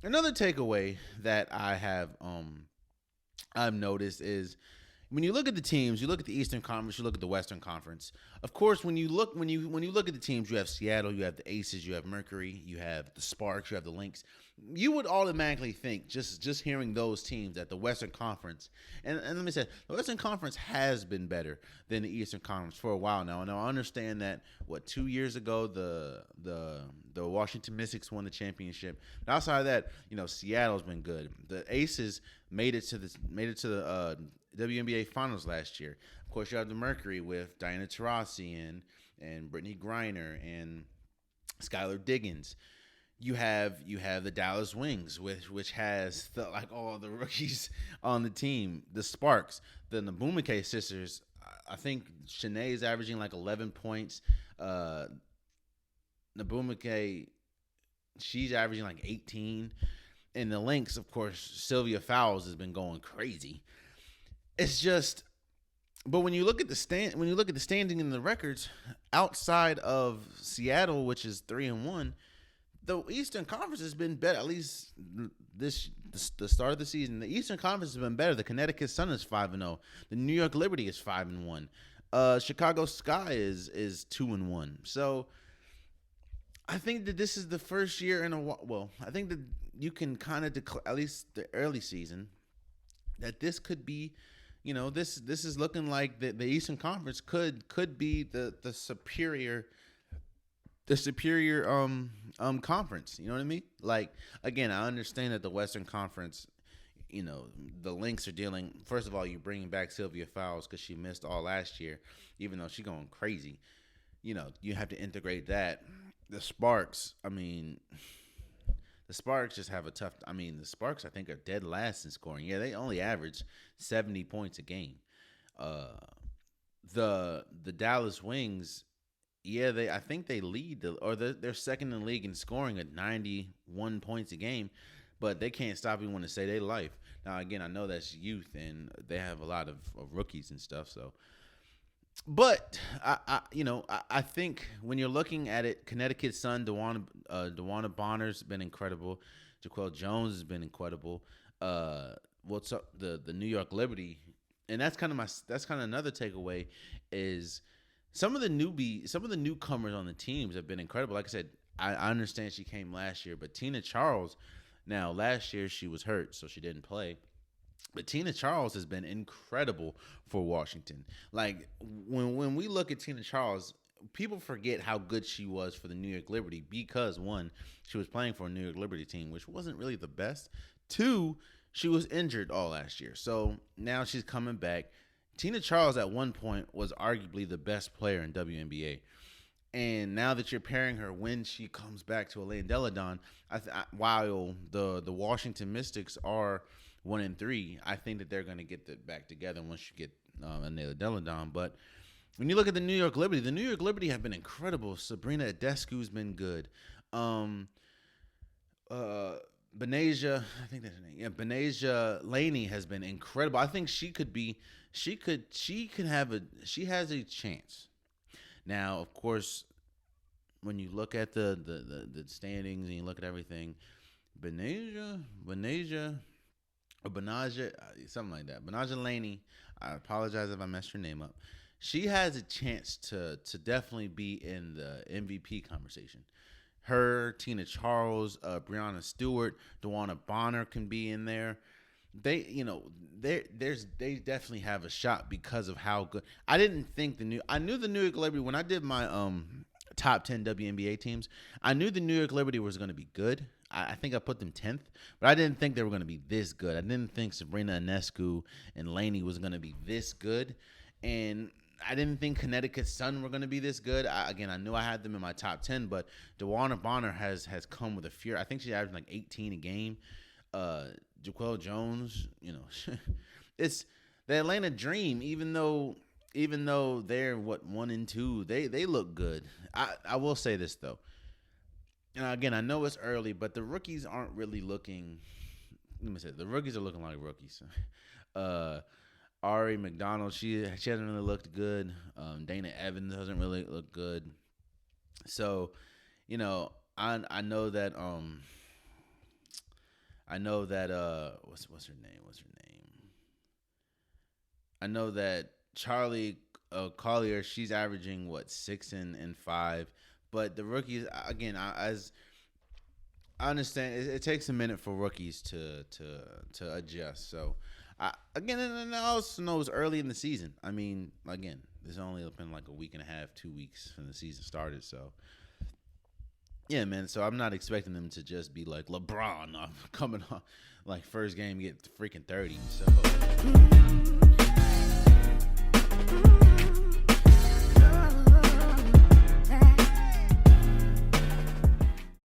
Another takeaway that I've noticed is when you look at the teams, you look at the Eastern Conference, you look at the Western Conference. Of course, when you look at the teams, you have Seattle, you have the Aces, you have Mercury, you have the Sparks, you have the Lynx. You would automatically think just hearing those teams that the Western Conference and let me say the Western Conference has been better than the Eastern Conference for a while now. And I understand that 2 years ago the Washington Mystics won the championship. But outside of that, Seattle's been good. The Aces made it to the WNBA Finals last year. Of course, you have the Mercury with Diana Taurasi and Brittany Griner and Skylar Diggins. You have the Dallas Wings, which has like all the rookies on the team. The Sparks, the Nabumike sisters. I think Shanae is averaging like 11 points. Uh, Nabumike, she's averaging like 18. And the Lynx, of course, Sylvia Fowles has been going crazy. It's just, but when you look at the standing in the records, outside of Seattle, which is 3-1, the Eastern Conference has been better. At least the start of the season, the Eastern Conference has been better. The Connecticut Sun is 5-0. The New York Liberty is 5-1. Chicago Sky is 2-1. So I think that this is the first year in a while. Well, I think that you can kind of declare, at least the early season, that this could be, this is looking like the Eastern Conference could be the superior conference. You know what I mean? Like, again, I understand that the Western Conference, the Lynx are dealing. First of all, you're bringing back Sylvia Fowles because she missed all last year, even though she's going crazy. You have to integrate that. The Sparks, I mean, the Sparks just have a tough. I mean, the Sparks I think are dead last in scoring. Yeah, they only average 70 points a game. Uh, the Dallas Wings, yeah, I think they lead or they're second in the league in scoring at 91 points a game, but they can't stop anyone to say their life. Now again, I know that's youth and they have a lot of rookies and stuff, so but I think when you're looking at it, Connecticut's son, Dewana Bonner's been incredible. Jaquel Jones has been incredible. What's up? The New York Liberty, and that's kind of another takeaway is some of the newcomers on the teams have been incredible. Like I said, I understand she came last year, but Tina Charles. Now last year she was hurt, so she didn't play. But Tina Charles has been incredible for Washington. Like when we look at Tina Charles, people forget how good she was for the New York Liberty because one, she was playing for a New York Liberty team, which wasn't really the best. Two, she was injured all last year. So now she's coming back. Tina Charles at one point was arguably the best player in WNBA. And now that you're pairing her when she comes back to Elaine Deladon, while the Washington Mystics are 1-3, I think that they're going to get back together once you get Elaine Deladon. But when you look at the New York Liberty have been incredible. Sabrina Adescu's been good. Um, uh, Benasia, I think that's her name. Yeah, Benasia Laney has been incredible. I think she has a chance. Now, of course, when you look at the standings and you look at everything, Benasia, or Benaja, something like that. Benaja Laney, I apologize if I messed her name up. She has a chance to definitely be in the MVP conversation. Her, Tina Charles, Brianna Stewart, Dewana Bonner can be in there. They definitely have a shot because of how good. I knew the New York Liberty when I did my top 10 WNBA teams. I knew the New York Liberty was going to be good. I think I put them 10th, but I didn't think they were going to be this good. I didn't think Sabrina Ionescu and Laney was going to be this good, and I didn't think Connecticut Sun were going to be this good. I knew I had them in my top 10, but Dewana Bonner has come with a fear. I think she averaged like 18 a game. Jaquel Jones, it's the Atlanta Dream. Even though they're 1-2, they look good. I will say this though, and again I know it's early, but the rookies aren't really looking. Let me say the rookies are looking like rookies. uh, Ari McDonald, she hasn't really looked good. Dana Evans doesn't really look good. So, I know that I know that what's her name? I know that Charlie Collier, she's averaging what 6 and 5, but the rookies again, as I understand, it takes a minute for rookies to adjust. So, again, and I also know it's early in the season. I mean, again, there's only been like a week and a half, 2 weeks from the season started. So, yeah, man. So I'm not expecting them to just be like LeBron coming off like first game get freaking 30. So.